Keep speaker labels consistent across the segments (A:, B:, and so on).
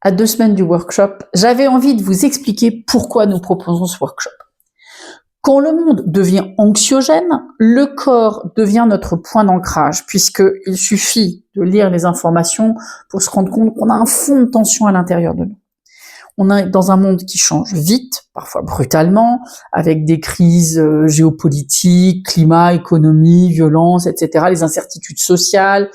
A: À 2 semaines du workshop, j'avais envie de vous expliquer pourquoi nous proposons ce workshop. Quand le monde devient anxiogène, le corps devient notre point d'ancrage, puisqu'il suffit de lire les informations pour se rendre compte qu'on a un fond de tension à l'intérieur de nous. On est dans un monde qui change vite, parfois brutalement, avec des crises géopolitiques, climat, économie, violence, etc., les incertitudes sociales,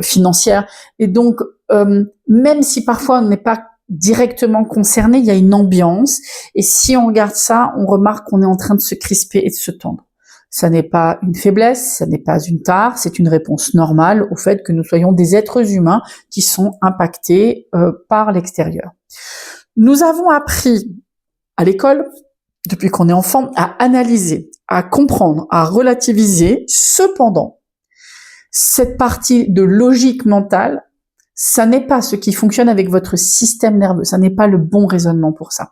A: financières. Et donc, même si parfois on n'est pas directement concerné, il y a une ambiance. Et si on regarde ça, on remarque qu'on est en train de se crisper et de se tendre. Ça n'est pas une faiblesse, ça n'est pas une tare, c'est une réponse normale au fait que nous soyons des êtres humains qui sont impactés par l'extérieur. Nous avons appris à l'école, depuis qu'on est enfant, à analyser, à comprendre, à relativiser. Cependant, cette partie de logique mentale, ça n'est pas ce qui fonctionne avec votre système nerveux, ça n'est pas le bon raisonnement pour ça.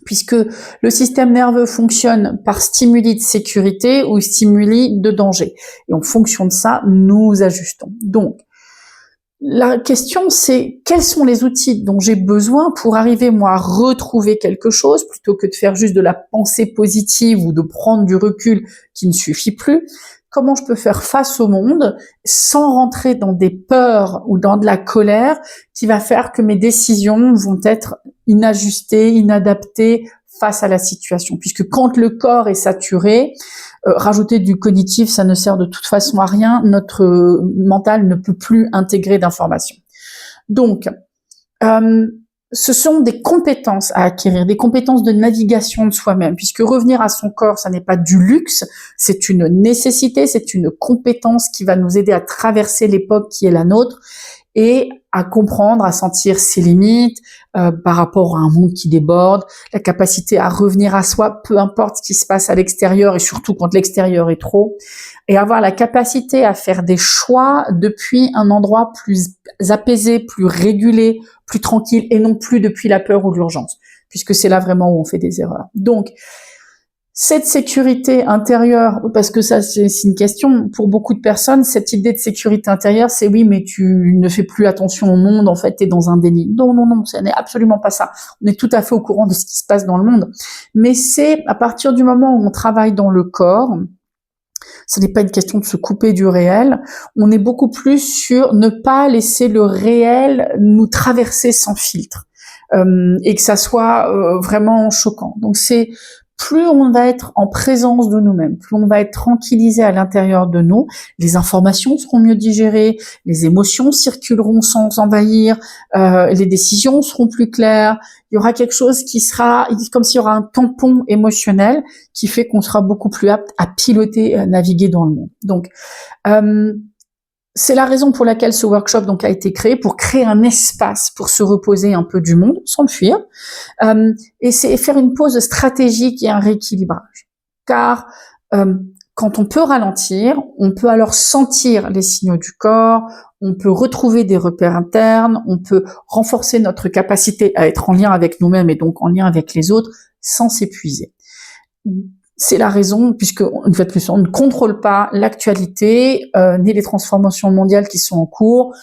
A: Puisque le système nerveux fonctionne par stimuli de sécurité ou stimuli de danger. Et en fonction de ça, nous ajustons. Donc, la question c'est quels sont les outils dont j'ai besoin pour arriver moi à retrouver quelque chose plutôt que de faire juste de la pensée positive ou de prendre du recul qui ne suffit plus. Comment je peux faire face au monde sans rentrer dans des peurs ou dans de la colère qui va faire que mes décisions vont être inajustées, inadaptées face à la situation. Puisque quand le corps est saturé, rajouter du cognitif, ça ne sert de toute façon à rien. Notre mental ne peut plus intégrer d'informations. Donc, ce sont des compétences à acquérir, des compétences de navigation de soi-même, puisque revenir à son corps, ça n'est pas du luxe, c'est une nécessité, c'est une compétence qui va nous aider à traverser l'époque qui est la nôtre et à comprendre, à sentir ses limites par rapport à un monde qui déborde, la capacité à revenir à soi, peu importe ce qui se passe à l'extérieur et surtout quand l'extérieur est trop, et avoir la capacité à faire des choix depuis un endroit plus apaisé, plus régulé, plus tranquille et non plus depuis la peur ou l'urgence, puisque c'est là vraiment où on fait des erreurs. Donc, cette sécurité intérieure, parce que ça c'est une question, pour beaucoup de personnes, cette idée de sécurité intérieure, c'est oui, mais tu ne fais plus attention au monde, en fait, tu es dans un déni. Non, non, non, ce n'est absolument pas ça. On est tout à fait au courant de ce qui se passe dans le monde. Mais c'est à partir du moment où on travaille dans le corps, ce n'est pas une question de se couper du réel, on est beaucoup plus sur ne pas laisser le réel nous traverser sans filtre, et que ça soit vraiment choquant. Donc c'est plus on va être en présence de nous-mêmes, plus on va être tranquillisé à l'intérieur de nous, les informations seront mieux digérées, les émotions circuleront sans envahir, les décisions seront plus claires, il y aura quelque chose qui sera comme s'il y aura un tampon émotionnel qui fait qu'on sera beaucoup plus apte à piloter, naviguer dans le monde. Donc, c'est la raison pour laquelle ce workshop donc a été créé, pour créer un espace pour se reposer un peu du monde, sans le fuir, et c'est faire une pause stratégique et un rééquilibrage. Car quand on peut ralentir, on peut alors sentir les signaux du corps, on peut retrouver des repères internes, on peut renforcer notre capacité à être en lien avec nous-mêmes et donc en lien avec les autres sans s'épuiser. C'est la raison, puisque une fois de plus, on ne contrôle pas l'actualité ni les transformations mondiales qui sont en cours.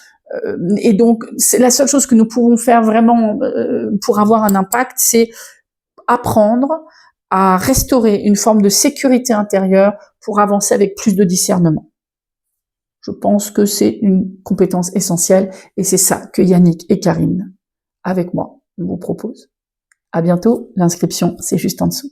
A: Et donc, c'est la seule chose que nous pouvons faire vraiment pour avoir un impact, c'est apprendre à restaurer une forme de sécurité intérieure pour avancer avec plus de discernement. Je pense que c'est une compétence essentielle et c'est ça que Yannick et Karine, avec moi, vous proposent. À bientôt, l'inscription, c'est juste en dessous.